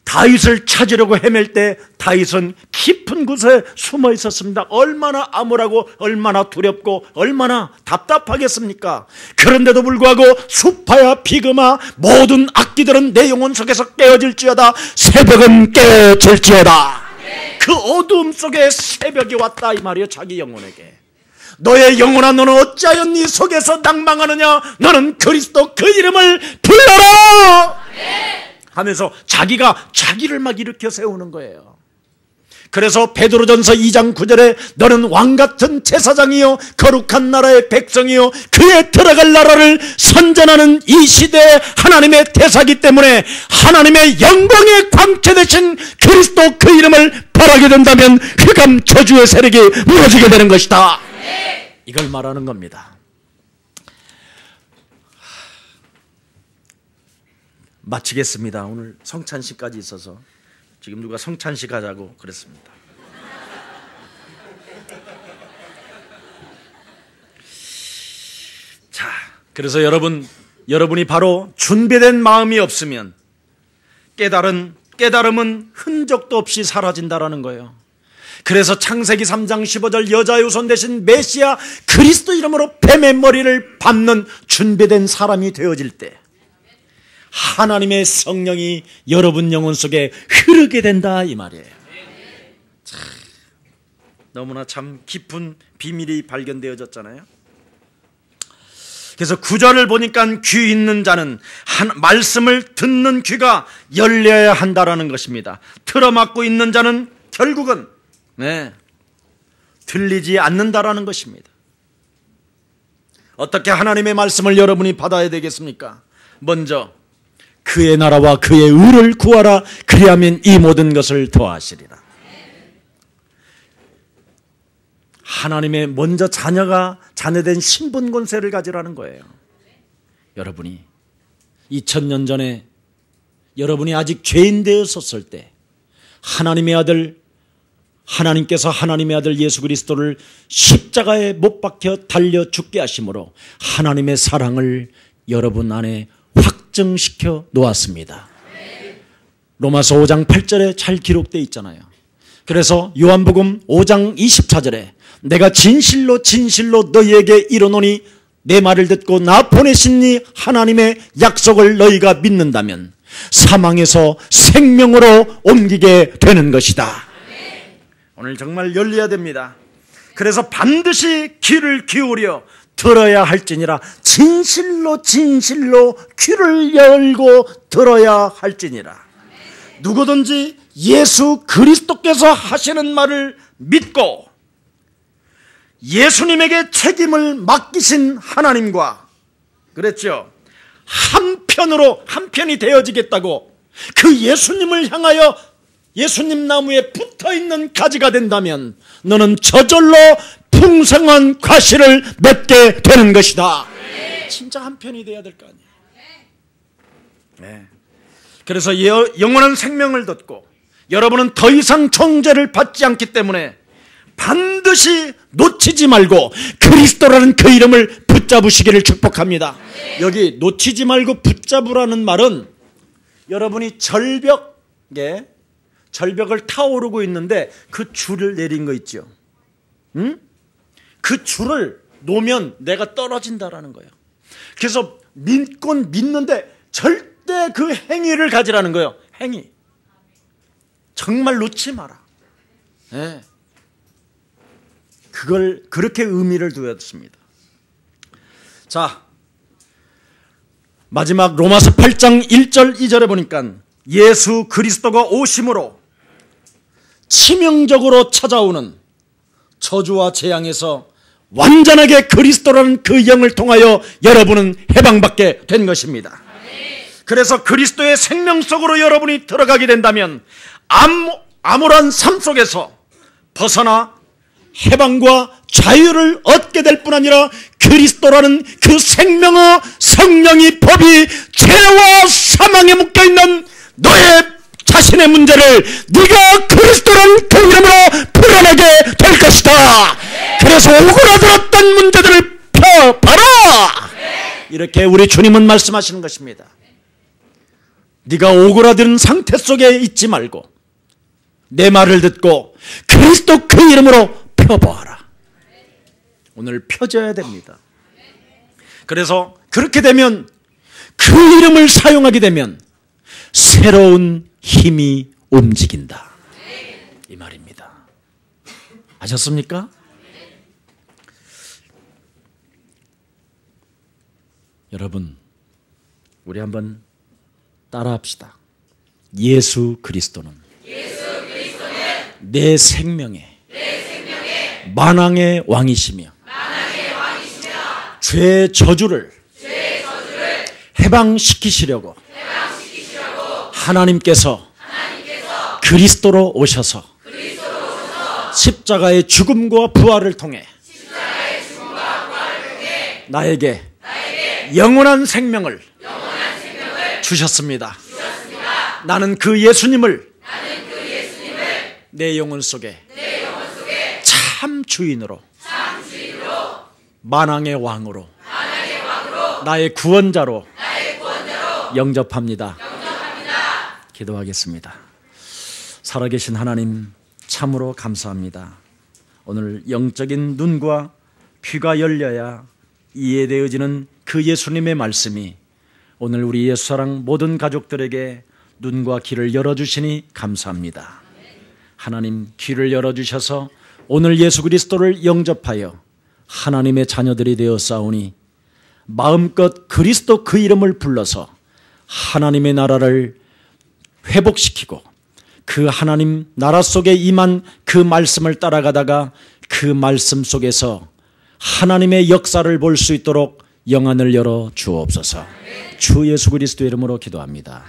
다윗을 찾으려고 헤맬 때 다윗은 깊은 곳에 숨어 있었습니다. 얼마나 암울하고 얼마나 두렵고 얼마나 답답하겠습니까? 그런데도 불구하고 수파야 비그마 모든 악기들은 내 영혼 속에서 깨어질지어다. 새벽은 깨어질지어다. 그 어두움 속에 새벽이 왔다 이 말이에요. 자기 영혼에게. 너의 영혼아 너는 어찌하여 네 속에서 낭망하느냐. 너는 그리스도 그 이름을 불러라 하면서 자기가 자기를 막 일으켜 세우는 거예요. 그래서 베드로전서 2장 9절에 너는 왕같은 제사장이요 거룩한 나라의 백성이요 그에 들어갈 나라를 선전하는 이 시대의 하나님의 대사기 때문에 하나님의 영광의 광채 되신 그리스도 그 이름을 바라게 된다면 흑암 저주의 세력이 무너지게 되는 것이다. 이걸 말하는 겁니다. 마치겠습니다. 오늘 성찬식까지 있어서 지금 누가 성찬식 하자고 그랬습니다. 자, 그래서 여러분이 바로 준비된 마음이 없으면 깨달음은 흔적도 없이 사라진다라는 거예요. 그래서 창세기 3장 15절 여자의 후손 대신 메시아 그리스도 이름으로 뱀의 머리를 밟는 준비된 사람이 되어질 때 하나님의 성령이 여러분 영혼 속에 흐르게 된다 이 말이에요. 참, 너무나 참 깊은 비밀이 발견되어졌잖아요. 그래서 9절을 보니까 귀 있는 자는 말씀을 듣는 귀가 열려야 한다라는 것입니다. 틀어막고 있는 자는 결국은 들리지 않는다라는 것입니다. 어떻게 하나님의 말씀을 여러분이 받아야 되겠습니까? 먼저 그의 나라와 그의 의를 구하라. 그리하면 이 모든 것을 더하시리라. 하나님의 먼저 자녀된 신분 권세를 가지라는 거예요. 여러분이 2000년 전에 여러분이 아직 죄인 되었었을 때 하나님께서 하나님의 아들 예수 그리스도를 십자가에 못 박혀 달려 죽게 하심으로 하나님의 사랑을 여러분 안에 확정시켜 놓았습니다. 로마서 5장 8절에 잘 기록되어 있잖아요. 그래서 요한복음 5장 24절에 내가 진실로 너희에게 이르노니 내 말을 듣고 나 보내신 이 하나님의 약속을 너희가 믿는다면 사망에서 생명으로 옮기게 되는 것이다. 오늘 정말 열려야 됩니다. 그래서 반드시 귀를 기울여 들어야 할지니라. 진실로 귀를 열고 들어야 할지니라. 누구든지 예수 그리스도께서 하시는 말을 믿고 예수님에게 책임을 맡기신 하나님과 그랬죠. 한편이 되어지겠다고 그 예수님을 향하여 예수님 나무에 붙어있는 가지가 된다면 너는 저절로 풍성한 과실을 맺게 되는 것이다. 진짜 한편이 돼야 될 거 아니에요. 그래서 영원한 생명을 듣고 여러분은 더 이상 정죄를 받지 않기 때문에 반드시 놓치지 말고 그리스도라는 그 이름을 붙잡으시기를 축복합니다. 여기 놓치지 말고 붙잡으라는 말은 여러분이 절벽을 타오르고 있는데 그 줄을 내린 거 있죠. 그 줄을 놓으면 내가 떨어진다라는 거예요. 그래서 믿는데 절대 그 행위를 가지라는 거예요. 행위. 정말 놓지 마라. 그걸 그렇게 의미를 두었습니다. 자, 마지막 로마서 8장 1절 2절에 보니까 예수 그리스도가 오심으로 치명적으로 찾아오는 저주와 재앙에서 완전하게 그리스도라는 그 영을 통하여 여러분은 해방받게 된 것입니다. 그래서 그리스도의 생명 속으로 여러분이 들어가게 된다면 암울한 삶 속에서 벗어나 해방과 자유를 얻게 될 뿐 아니라 그리스도라는 그 생명의 성령이 법이 죄와 사망에 묶여있는 너의 자신의 문제를 네가 그리스도라는 그 이름으로 풀어내게 될 것이다. 그래서 오그라들었던 문제들을 펴봐라. 이렇게 우리 주님은 말씀하시는 것입니다. 네가 오그라든 상태 속에 있지 말고 내 말을 듣고 그리스도 그 이름으로 펴보아라. 오늘 펴져야 됩니다. 그래서 그렇게 되면 그 이름을 사용하게 되면 새로운 힘이 움직인다. 이 말입니다. 아셨습니까? 여러분, 우리 한번 따라합시다. 예수 그리스도는 내 생명의 만왕의 왕이시며 죄의 저주를 해방시키시려고 하나님께서 그리스도로 오셔서 십자가의 죽음과 부활을 통해 나에게 영원한 생명을 주셨습니다. 나는 그 예수님을 내 영혼 속에 참 주인으로 만왕의 왕으로 나의 구원자로 영접합니다. 기도하겠습니다. 살아계신 하나님, 참으로 감사합니다. 오늘 영적인 눈과 귀가 열려야 이해되어지는 그 예수님의 말씀이 오늘 우리 예수사랑 모든 가족들에게 눈과 귀를 열어주시니 감사합니다. 하나님, 귀를 열어주셔서 오늘 예수 그리스도를 영접하여 하나님의 자녀들이 되었사오니 마음껏 그리스도 그 이름을 불러서 하나님의 나라를 회복시키고 그 하나님 나라 속에 임한 그 말씀을 따라가다가 그 말씀 속에서 하나님의 역사를 볼 수 있도록 영안을 열어 주옵소서. 주 예수 그리스도의 이름으로 기도합니다.